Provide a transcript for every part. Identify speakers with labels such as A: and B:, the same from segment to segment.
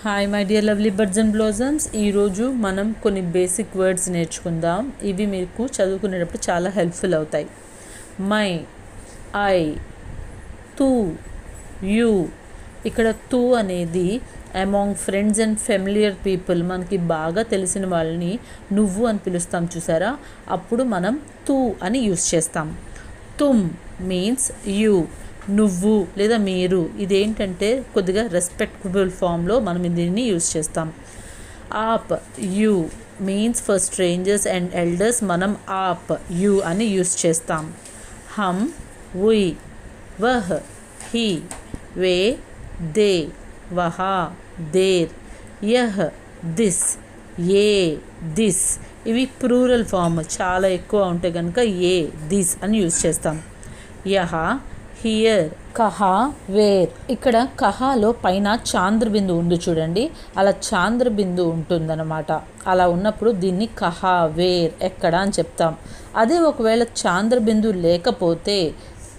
A: Hi my dear lovely birds and blossoms. ఈరోజు మనం కొన్ని బేసిక్ వర్డ్స్ నేర్చుకుందాం. ఇవి మీకు చదువుకునేటప్పుడు చాలా హెల్ప్ఫుల్ అవుతాయి. మై, ఐ, తూ, యూ. ఇక్కడ తూ అనేది among friends and familiar people, మనకి బాగా తెలిసిన వాళ్ళని నువ్వు అని పిలుస్తాం చూసారా, అప్పుడు మనం తూ అని యూస్ చేస్తాం. తుమ్ మీన్స్ యూ, నువ్వు లేదా మీరు. ఇదేంటంటే కొద్దిగా రెస్పెక్టబుల్ ఫామ్లో మనం దీన్ని యూస్ చేస్తాం. ఆప్, you means for strangers and elders, మనం ఆప్, యూ అని యూస్ చేస్తాం. హమ్, ఉయ్, వహ్, హీ, వే, దే, వహా, దేర్, యహ్, దిస్, ఏ, దిస్. ఇవి ప్లూరల్ ఫామ్, చాలా ఎక్కువ ఉంటే కనుక ఏ, దిస్ అని యూస్ చేస్తాం. యహ, హియర్, కహా, వేర్. ఇక్కడ కహాలో పైన చాంద్రబిందు ఉంది చూడండి, అలా చాంద్రబిందు ఉంటుందన్నమాట. అలా ఉన్నప్పుడు దీన్ని కహా, వేర్, ఎక్కడ అని చెప్తాం. అదే ఒకవేళ చాంద్రబిందు లేకపోతే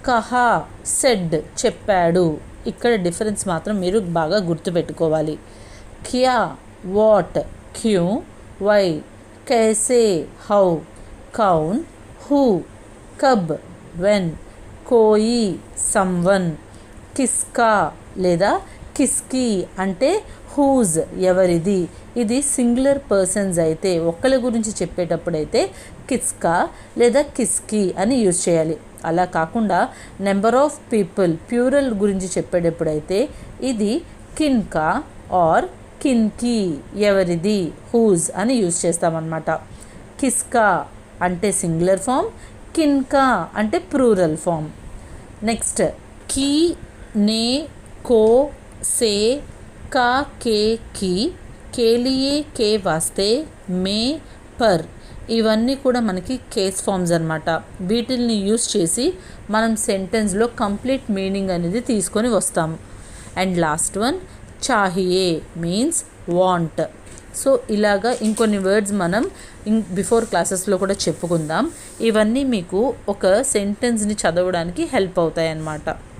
A: కహా, సెడ్, చెప్పాడు. ఇక్కడ డిఫరెన్స్ మాత్రం మీరు బాగా గుర్తుపెట్టుకోవాలి. క్యా, వాట్, క్యూ, వై, कैसे, హౌ, కౌన్, హూ, కబ్, వెన్, కోయి, సమ్వన్. కిస్కా లేదా కిస్కీ అంటే హూజ్, ఎవరిది. ఇది సింగులర్ పర్సన్స్ అయితే, ఒక్కరి గురించి చెప్పేటప్పుడైతే కిస్కా లేదా కిస్కీ అని యూజ్ చేయాలి. అలా కాకుండా నెంబర్ ఆఫ్ పీపుల్, ప్యూరల్ గురించి చెప్పేటప్పుడైతే ఇది కిన్కా ఆర్ కిన్కీ, ఎవరిది, హూజ్ అని యూజ్ చేస్తామన్నమాట. కిస్కా అంటే సింగులర్ ఫామ్, కిన్కా అంటే ప్లూరల్ ఫామ్. నెక్స్ట్ కీ, నే, కో, సే, కా, కే, కీ, కేలియే, కే వాస్తే, మే, పర్. ఇవన్నీ కూడా మనకి కేస్ ఫామ్స్ అన్నమాట. వీటిల్ని యూస్ చేసి మనం సెంటెన్స్లో కంప్లీట్ మీనింగ్ అనేది తీసుకొని వస్తాము. అండ్ లాస్ట్ వన్ చాహియే మీన్స్ వాంట్. సో ఇలాగా ఇంకొన్ని వర్డ్స్ మనం బిఫోర్ క్లాసెస్లో కూడా చెప్పుకుందాం. ఇవన్నీ మీకు ఒక సెంటెన్స్ని చదవడానికి హెల్ప్ అవుతాయి అన్నమాట.